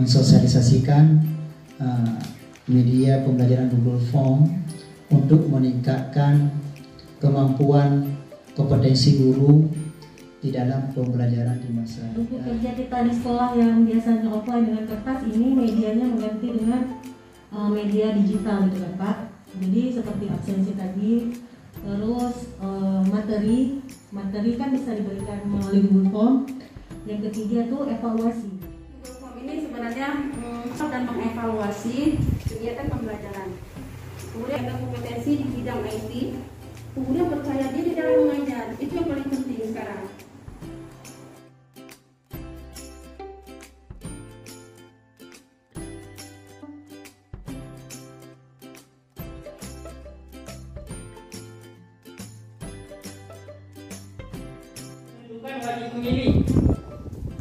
mensosialisasikan media pembelajaran Google Form untuk meningkatkan kemampuan kompetensi guru di dalam pembelajaran di masa. Buku kerja kita di sekolah yang biasanya offline dengan kertas, ini medianya mengganti dengan media digital gitu kan Pak. Jadi seperti absensi tadi, terus materi kan bisa diberikan melalui Google Form. Yang ketiga tuh evaluasi. Google Form ini sebenarnya dan mengevaluasi kegiatan pembelajaran. Kemudian ada kompetensi di bidang IT. Kemudian percaya diri dalam mengajar. Itu yang paling penting sekarang. Bukan wajib memilih.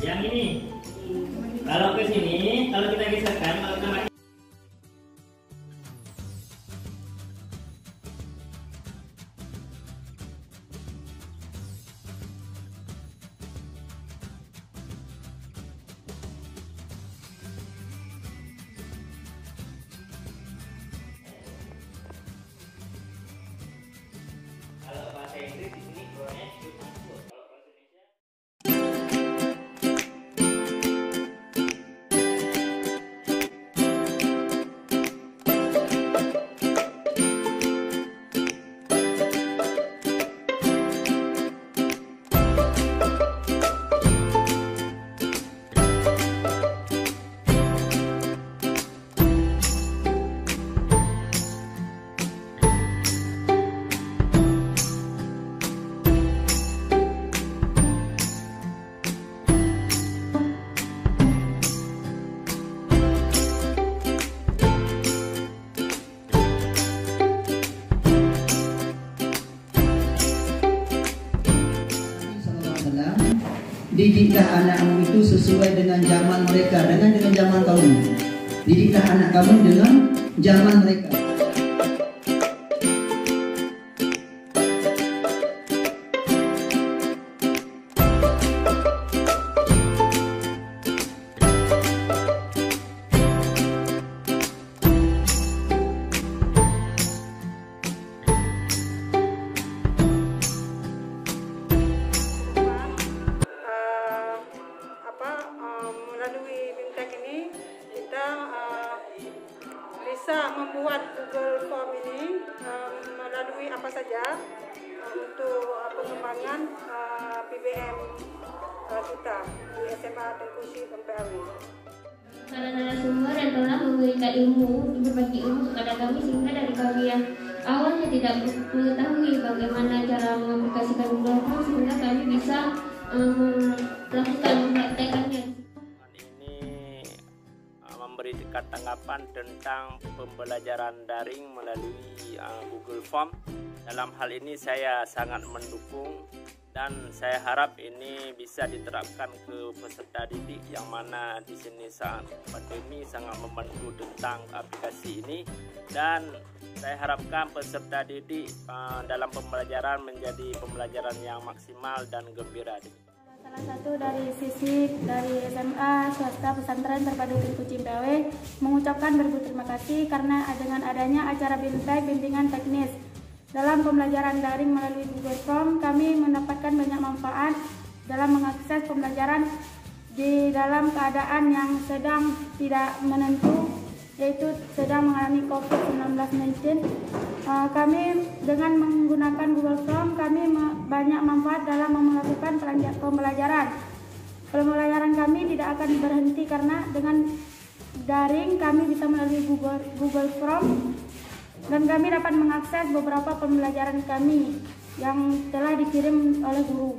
Yang ini. Kalau ke sini, kalau kita geserkan, kalau kita makin kalau bahasa Inggris di sini keluarnya itu transport. Kalau bahasa Indonesia didiklah anakmu itu sesuai dengan zaman mereka, dengan zaman kamu. Didiklah anak kamu dengan zaman mereka. Melalui BIMTEK ini kita bisa membuat Google Form ini melalui apa saja untuk pengembangan PBM kita di SMA Tengku Syed MPAW. Para narasumber yang telah memberikan berbagi ilmu kepada kami, sehingga dari kami yang awalnya tidak mengetahui bagaimana cara mengaplikasikan Google Form, sehingga kami bisa melakukan mempraktekannya. ini memberikan tanggapan tentang pembelajaran daring melalui Google Form. Dalam hal ini saya sangat mendukung dan saya harap ini bisa diterapkan ke peserta didik yang mana di sini saat pandemi sangat membantu tentang aplikasi ini, dan saya harapkan peserta didik dalam pembelajaran menjadi pembelajaran yang maksimal dan gembira. Salah satu dari sisi dari SMA Swasta Pesantren Terpadu Tengku Cimpelwe mengucapkan berterima kasih karena dengan adanya acara BIMTEK bimbingan teknis dalam pembelajaran daring melalui Google Form, kami mendapatkan banyak manfaat dalam mengakses pembelajaran di dalam keadaan yang sedang tidak menentu, yaitu sedang mengalami COVID-19. Kami dengan menggunakan Google Form, kami banyak manfaat dalam melakukan pembelajaran. Pembelajaran kami tidak akan berhenti karena dengan daring kami bisa melalui Google Form, dan kami dapat mengakses beberapa pembelajaran kami yang telah dikirim oleh guru.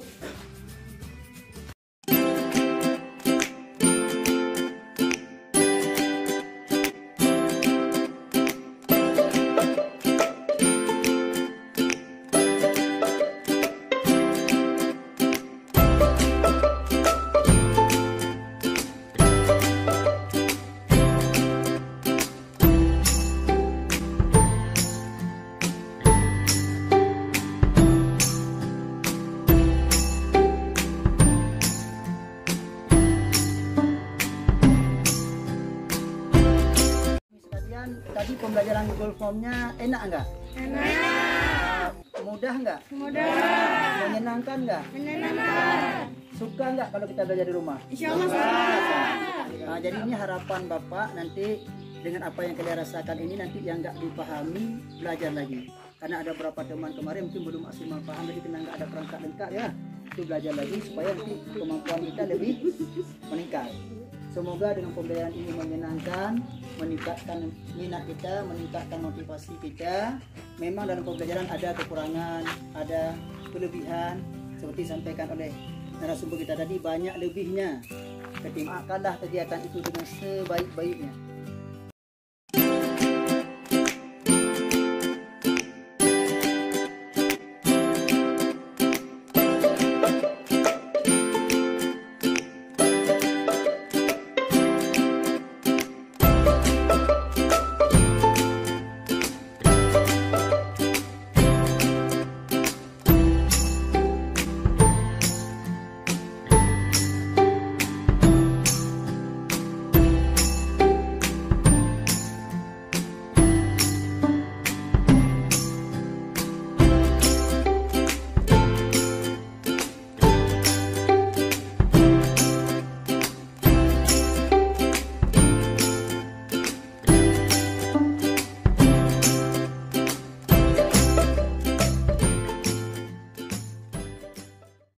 pembelajaran Google Form-nya enak nggak? Enak. Mudah nggak? Mudah. Menyenangkan nggak? Menyenangkan. Suka nggak kalau kita belajar di rumah? Insya Allah suka. Nah, jadi ini harapan Bapak nanti dengan apa yang kalian rasakan ini nanti yang nggak dipahami belajar lagi. Karena ada beberapa teman kemarin mungkin belum maksimal paham, jadi kena nggak ada perangkat lengkap ya. Itu belajar lagi supaya nanti kemampuan kita lebih meningkat. Semoga dengan pembelajaran ini menyenangkan, meningkatkan minat kita, meningkatkan motivasi kita. Memang dalam pembelajaran ada kekurangan, ada kelebihan, seperti disampaikan oleh narasumber kita tadi, banyak lebihnya. Pertimbangkanlah kegiatan itu dengan sebaik-baiknya.